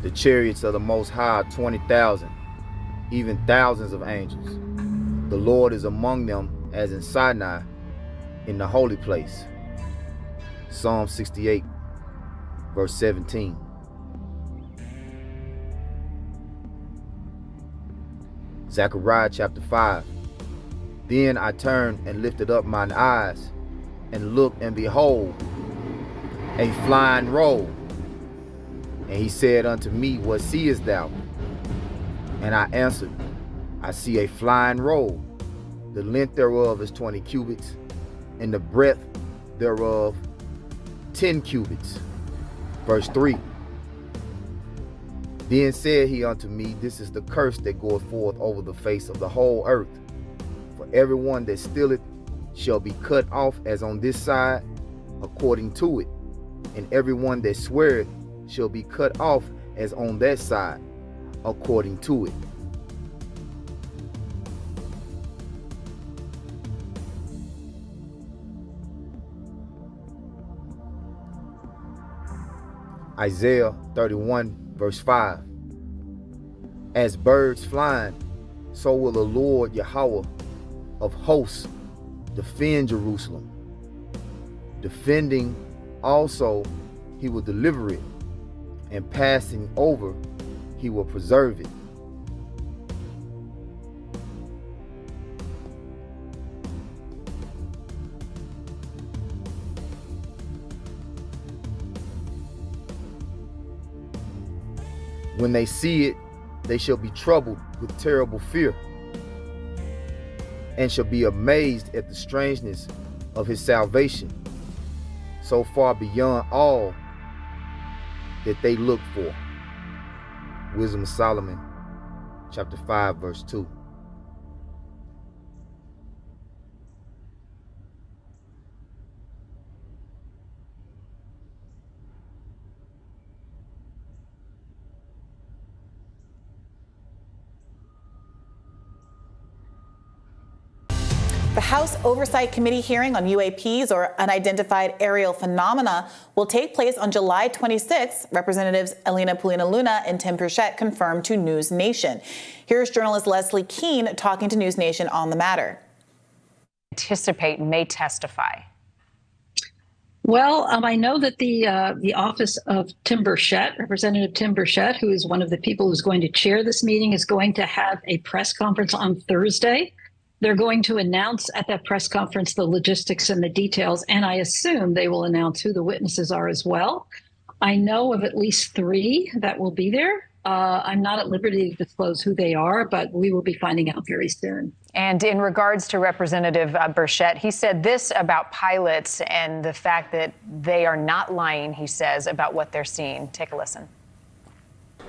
The chariots of the Most High are 20,000, even thousands of angels. The Lord is among them as in Sinai, in the holy place. Psalm 68, verse 17. Zechariah chapter 5. Then I turned and lifted up mine eyes, and looked, and behold, a flying roll. And he said unto me, What seest thou? And I answered, I see a flying roll. The length thereof is 20 cubits, and the breadth thereof 10 cubits. Verse 3. Then said he unto me, This is the curse that goeth forth over the face of the whole earth. For everyone that stealeth shall be cut off as on this side, according to it. And everyone that sweareth shall be cut off as on that side, according to it. Isaiah 31, verse 5. As birds flying, so will the Lord Yahweh of hosts defend Jerusalem. Defending also, he will deliver it, and passing over, he will preserve it. When they see it, they shall be troubled with terrible fear, and shall be amazed at the strangeness of his salvation, so far beyond all that they looked for. Wisdom of Solomon, chapter 5, verse 2. The House Oversight Committee hearing on UAPs, or unidentified aerial phenomena, will take place on July 26. Representatives Elena Polina-Luna and Tim Burchett confirmed to News Nation. Here's journalist Leslie Keene talking to News Nation on the matter. Anticipate may testify. Well, I know that the office of Tim Burchett, Representative Tim Burchett, who is one of the people who's going to chair this meeting, is going to have a press conference on Thursday. They're going to announce at that press conference the logistics and the details, and I assume they will announce who the witnesses are as well. I know of at least 3 that will be there. I'm not at liberty to disclose who they are, but we will be finding out very soon. And in regards to Representative Burchett, he said this about pilots and the fact that they are not lying, he says, about what they're seeing. Take a listen.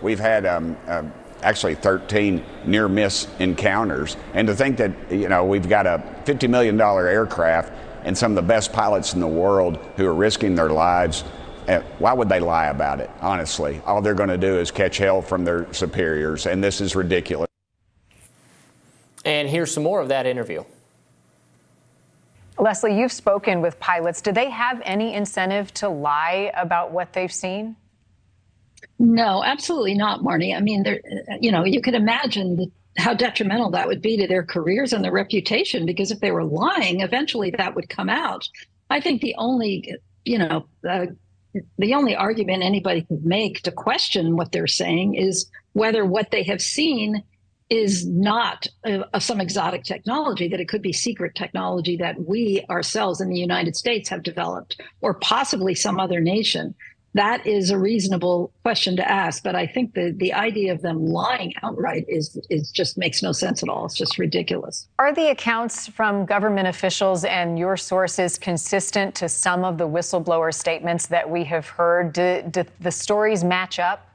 We've had actually 13 near-miss encounters. And to think that, we've got a $50 million aircraft and some of the best pilots in the world who are risking their lives, why would they lie about it, honestly? All they're going to do is catch hell from their superiors, and this is ridiculous. And here's some more of that interview. Leslie, you've spoken with pilots. Do they have any incentive to lie about what they've seen? No, absolutely not, Marnie. I mean, you could imagine how detrimental that would be to their careers and their reputation, because if they were lying, eventually that would come out. I think the only argument anybody could make to question what they're saying is whether what they have seen is not some exotic technology, that it could be secret technology that we ourselves in the United States have developed, or possibly some other nation. That is a reasonable question to ask, but I think the idea of them lying outright is just makes no sense at all. It's just ridiculous. Are the accounts from government officials and your sources consistent to some of the whistleblower statements that we have heard? Do the stories match up?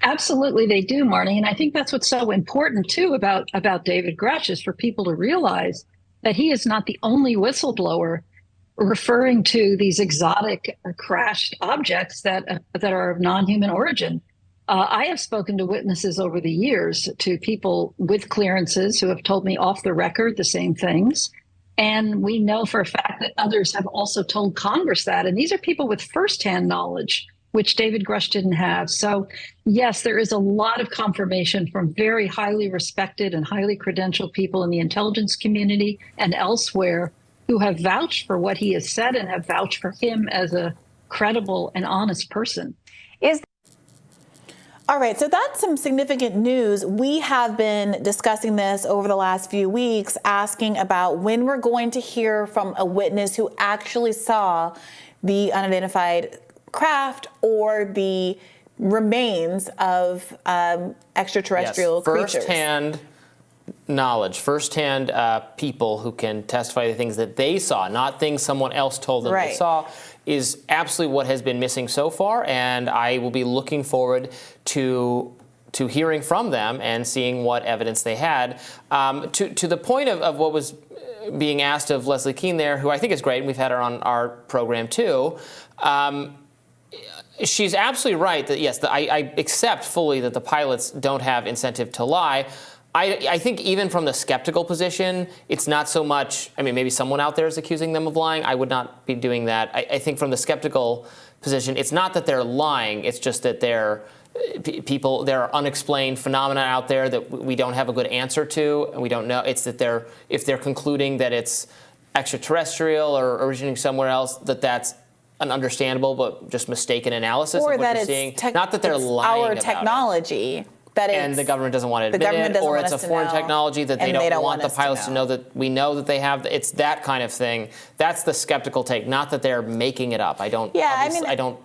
Absolutely, they do, Marnie. And I think that's what's so important, too, about David Grush, is for people to realize that he is not the only whistleblower referring to these exotic crashed objects that are of non-human origin. I have spoken to witnesses over the years, to people with clearances who have told me off the record the same things. And we know for a fact that others have also told Congress that. And these are people with firsthand knowledge which David Grush didn't have. So yes, there is a lot of confirmation from very highly respected and highly credentialed people in the intelligence community and elsewhere who have vouched for what he has said and have vouched for him as a credible and honest person. All right, so that's some significant news. We have been discussing this over the last few weeks, asking about when we're going to hear from a witness who actually saw the unidentified craft or the remains of extraterrestrial creatures. Firsthand knowledge, firsthand people who can testify to things that they saw, not things someone else told them they saw, is absolutely what has been missing so far, and I will be looking forward to hearing from them and seeing what evidence they had. To the point of what was being asked of Leslie Kean there, who I think is great, and we've had her on our program too, she's absolutely right that, yes, I accept fully that the pilots don't have incentive to lie. I think even from the skeptical position, it's not so much, I mean, maybe someone out there is accusing them of lying. I would not be doing that. I think from the skeptical position, it's not that they're lying. It's just that there are unexplained phenomena out there that we don't have a good answer to, and we don't know. It's that if they're concluding that it's extraterrestrial or originating somewhere else, that's an understandable but just mistaken analysis or of what that you're it's seeing. Not that they're lying our about technology. And the government doesn't want to admit it, or it's a foreign technology that they don't want the pilots to know that we know that they have. It's that kind of thing. That's the skeptical take, not that they're making it up. I don't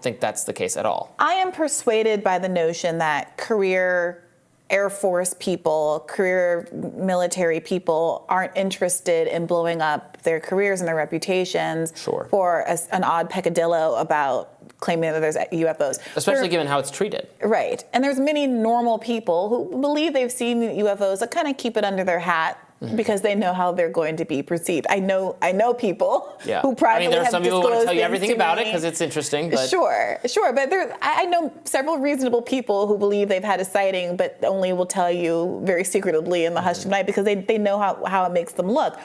think that's the case at all. I am persuaded by the notion that career Air Force people, career military people aren't interested in blowing up their careers and their reputations for an odd peccadillo about claiming that there's UFOs. Especially given how it's treated. Right. And there's many normal people who believe they've seen UFOs that kind of keep it under their hat because they know how they're going to be perceived. I know people who privately there are have some people who want to tell you disclosed everything things to about it me. because it's interesting. But Sure. But I know several reasonable people who believe they've had a sighting, but only will tell you very secretively in the hush of night because they know how it makes them look.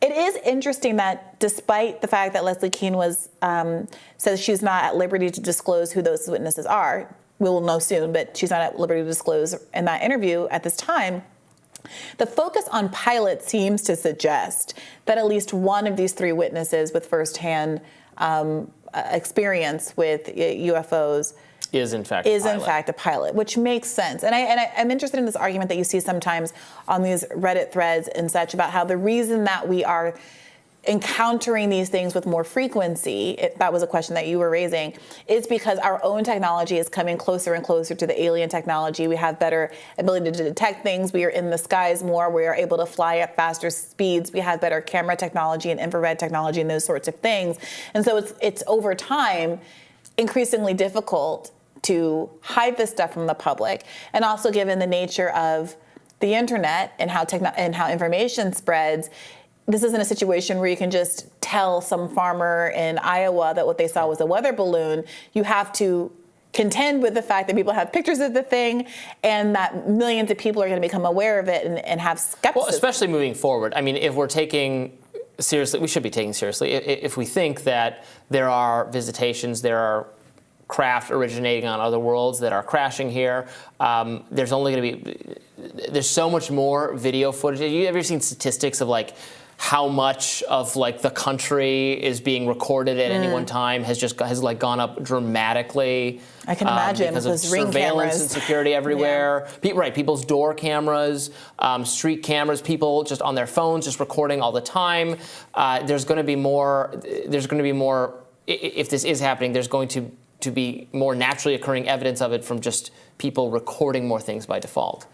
It is interesting that despite the fact that Leslie Kean says she's not at liberty to disclose who those witnesses are, we will know soon, but she's not at liberty to disclose in that interview at this time, the focus on pilots seems to suggest that at least one of these three witnesses with firsthand experience with UFOs is in fact a pilot, which makes sense. And I'm interested in this argument that you see sometimes on these Reddit threads and such about how the reason that we are encountering these things with more frequency, that was a question that you were raising, is because our own technology is coming closer and closer to the alien technology. We have better ability to detect things. We are in the skies more. We are able to fly at faster speeds. We have better camera technology and infrared technology and those sorts of things. And so it's over time increasingly difficult to hide this stuff from the public. And also given the nature of the internet and how information spreads, this isn't a situation where you can just tell some farmer in Iowa that what they saw was a weather balloon. You have to contend with the fact that people have pictures of the thing and that millions of people are going to become aware of it and have skepticism. Well, especially moving forward. I mean, if we're taking seriously, we should be taking seriously, if we think that there are visitations, there are craft originating on other worlds that are crashing here. There's only going to be, there's so much more video footage. Have you ever seen statistics of how much of the country is being recorded at any one time has gone up dramatically? I can imagine because of those ring surveillance cameras and security everywhere. Yeah. People's door cameras, street cameras, people just on their phones, just recording all the time. There's going to be more. If this is happening, there's going to be more naturally occurring evidence of it from just people recording more things by default.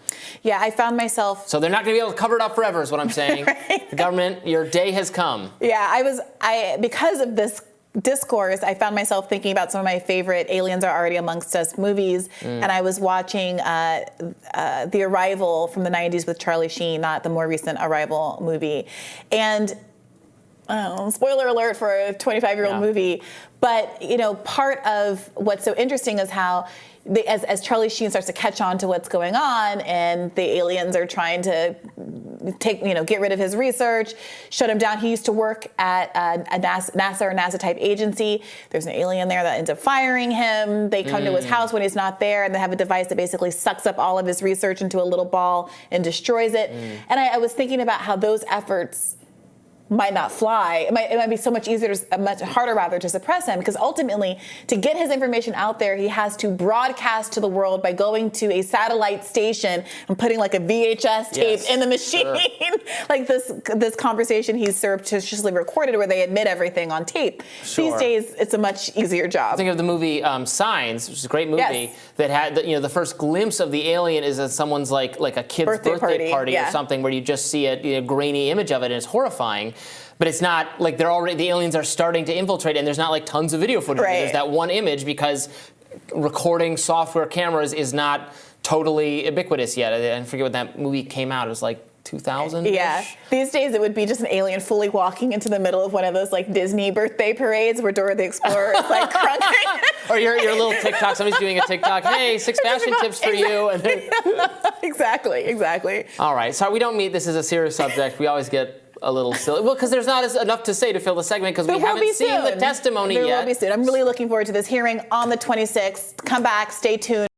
Yeah, I found myself... So they're not going to be able to cover it up forever is what I'm saying. Right. The government, your day has come. Yeah, because of this discourse, I found myself thinking about some of my favorite Aliens Are Already Amongst Us movies, and I was watching The Arrival from the 90s with Charlie Sheen, not the more recent Arrival movie. And spoiler alert for a 25-year-old movie, but part of what's so interesting is how as Charlie Sheen starts to catch on to what's going on and the aliens are trying to get rid of his research, shut him down. He used to work at a NASA or NASA type agency. There's an alien there that ends up firing him. They come to his house when he's not there, and they have a device that basically sucks up all of his research into a little ball and destroys it. And I was thinking about how those efforts might not fly. It might be so much easier, much harder rather, to suppress him, because ultimately, to get his information out there, he has to broadcast to the world by going to a satellite station and putting like a VHS tape in the machine. Sure. Like this conversation he's surreptitiously recorded where they admit everything on tape. Sure. These days, it's a much easier job. Think of the movie Signs, which is a great movie that had the first glimpse of the alien is at someone's like a kid's birthday party or something, where you just see a grainy image of it, and it's horrifying. But it's not like the aliens are starting to infiltrate, and there's not like tons of video footage. Right. There's that one image because recording software cameras is not totally ubiquitous yet. I forget when that movie came out. It was like 2000. Yeah. These days it would be just an alien fully walking into the middle of one of those like Disney birthday parades where Dora the Explorer is like crunching. Or your little TikTok. Somebody's doing a TikTok. Hey, 6 fashion tips for you. And Exactly. All right. So we don't meet this as a serious subject. We always get a little silly. Well, because there's not enough to say to fill the segment because we haven't seen the testimony yet. There will be soon. I'm really looking forward to this hearing on the 26th. Come back. Stay tuned.